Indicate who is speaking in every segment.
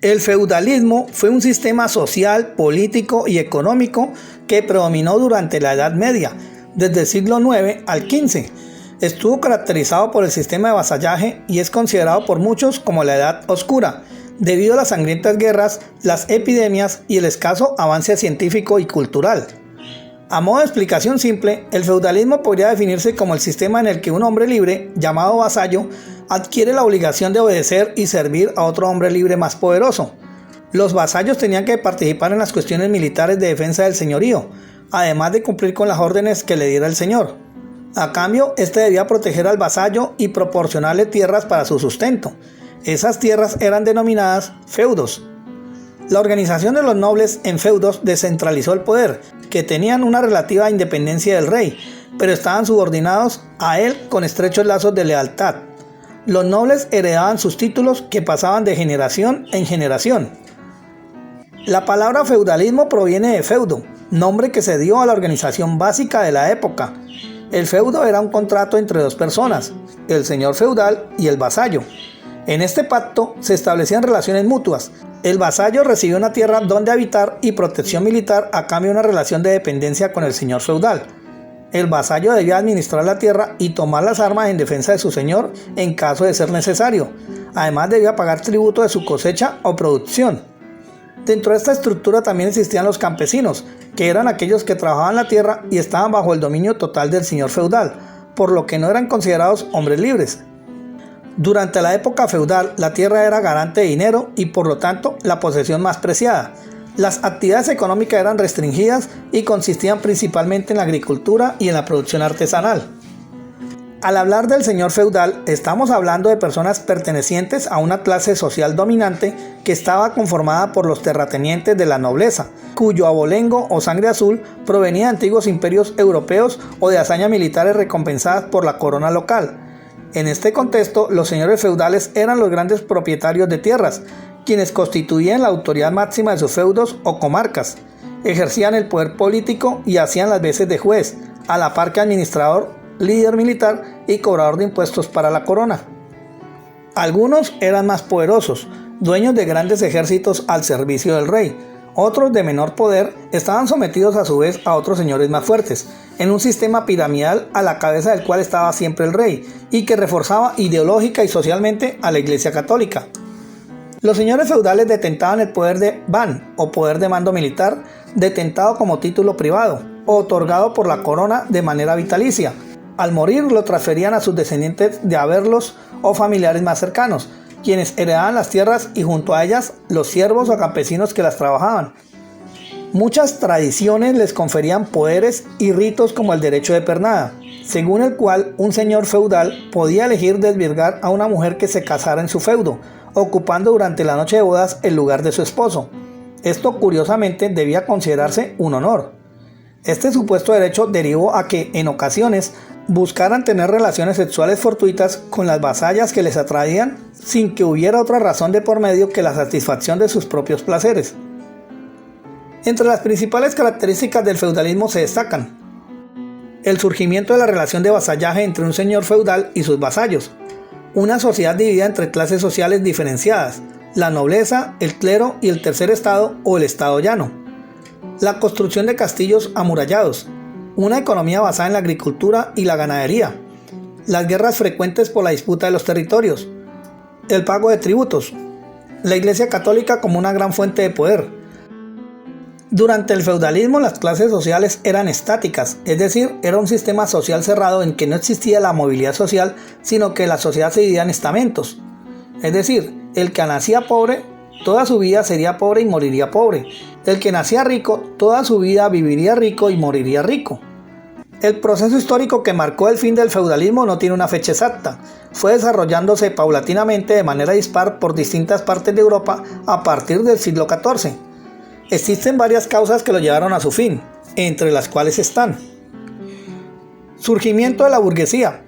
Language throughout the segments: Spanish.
Speaker 1: El feudalismo fue un sistema social, político y económico que predominó durante la Edad Media, desde el siglo IX al XV. Estuvo caracterizado por el sistema de vasallaje y es considerado por muchos como la Edad Oscura, debido a las sangrientas guerras, las epidemias y el escaso avance científico y cultural. A modo de explicación simple, el feudalismo podría definirse como el sistema en el que un hombre libre, llamado vasallo, adquiere la obligación de obedecer y servir a otro hombre libre más poderoso. Los vasallos tenían que participar en las cuestiones militares de defensa del señorío, además de cumplir con las órdenes que le diera el señor. A cambio, este debía proteger al vasallo y proporcionarle tierras para su sustento. Esas tierras eran denominadas feudos. La organización de los nobles en feudos descentralizó el poder, que tenían una relativa independencia del rey, pero estaban subordinados a él con estrechos lazos de lealtad. Los nobles heredaban sus títulos que pasaban de generación en generación. La palabra feudalismo proviene de feudo, nombre que se dio a la organización básica de la época. El feudo era un contrato entre dos personas, el señor feudal y el vasallo. En este pacto se establecían relaciones mutuas. El vasallo recibía una tierra donde habitar y protección militar a cambio de una relación de dependencia con el señor feudal. El vasallo debía administrar la tierra y tomar las armas en defensa de su señor en caso de ser necesario. Además debía pagar tributo de su cosecha o producción. Dentro de esta estructura también existían los campesinos, que eran aquellos que trabajaban la tierra y estaban bajo el dominio total del señor feudal, por lo que no eran considerados hombres libres. Durante la época feudal, la tierra era garante de dinero y por lo tanto la posesión más preciada. Las actividades económicas eran restringidas y consistían principalmente en la agricultura y en la producción artesanal. Al hablar del señor feudal, estamos hablando de personas pertenecientes a una clase social dominante que estaba conformada por los terratenientes de la nobleza, cuyo abolengo o sangre azul provenía de antiguos imperios europeos o de hazañas militares recompensadas por la corona local. En este contexto, los señores feudales eran los grandes propietarios de tierras, quienes constituían la autoridad máxima de sus feudos o comarcas, ejercían el poder político y hacían las veces de juez, a la par que administrador, líder militar y cobrador de impuestos para la corona. Algunos eran más poderosos, dueños de grandes ejércitos al servicio del rey. Otros de menor poder estaban sometidos a su vez a otros señores más fuertes, en un sistema piramidal a la cabeza del cual estaba siempre el rey y que reforzaba ideológica y socialmente a la Iglesia Católica. Los señores feudales detentaban el poder de ban o poder de mando militar, detentado como título privado o otorgado por la corona de manera vitalicia. Al morir lo transferían a sus descendientes de haberlos o familiares más cercanos, quienes heredaban las tierras y junto a ellas los siervos o campesinos que las trabajaban. Muchas tradiciones les conferían poderes y ritos como el derecho de pernada, según el cual un señor feudal podía elegir desvirgar a una mujer que se casara en su feudo, ocupando durante la noche de bodas el lugar de su esposo. Esto curiosamente debía considerarse un honor. Este supuesto derecho derivó a que, en ocasiones, buscaran tener relaciones sexuales fortuitas con las vasallas que les atraían sin que hubiera otra razón de por medio que la satisfacción de sus propios placeres. Entre las principales características del feudalismo se destacan el surgimiento de la relación de vasallaje entre un señor feudal y sus vasallos, una sociedad dividida entre clases sociales diferenciadas, la nobleza, el clero y el tercer estado o el estado llano, la construcción de castillos amurallados, una economía basada en la agricultura y la ganadería, las guerras frecuentes por la disputa de los territorios, el pago de tributos, la Iglesia Católica como una gran fuente de poder. Durante el feudalismo las clases sociales eran estáticas, es decir, era un sistema social cerrado en que no existía la movilidad social, sino que la sociedad se dividía en estamentos. Es decir, el que nacía pobre, toda su vida sería pobre y moriría pobre. El que nacía rico, toda su vida viviría rico y moriría rico. El proceso histórico que marcó el fin del feudalismo no tiene una fecha exacta. Fue desarrollándose paulatinamente de manera dispar por distintas partes de Europa a partir del siglo XIV. Existen varias causas que lo llevaron a su fin, entre las cuales están: surgimiento de la burguesía.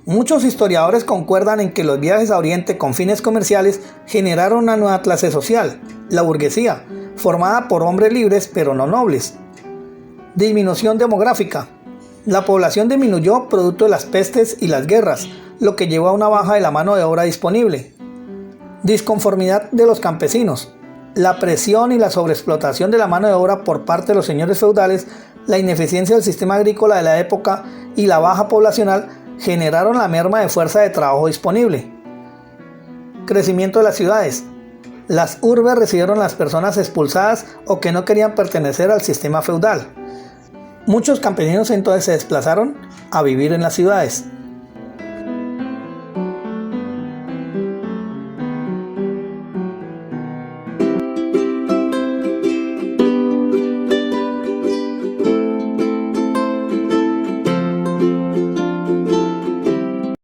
Speaker 1: Muchos historiadores concuerdan en que los viajes a Oriente con fines comerciales generaron una nueva clase social, la burguesía, formada por hombres libres pero no nobles. Disminución demográfica. La población disminuyó producto de las pestes y las guerras, lo que llevó a una baja de la mano de obra disponible. Disconformidad de los campesinos. La presión y la sobreexplotación de la mano de obra por parte de los señores feudales, la ineficiencia del sistema agrícola de la época y la baja poblacional generaron la merma de fuerza de trabajo disponible. Crecimiento de las ciudades. Las urbes recibieron a las personas expulsadas o que no querían pertenecer al sistema feudal. Muchos campesinos entonces se desplazaron a vivir en las ciudades.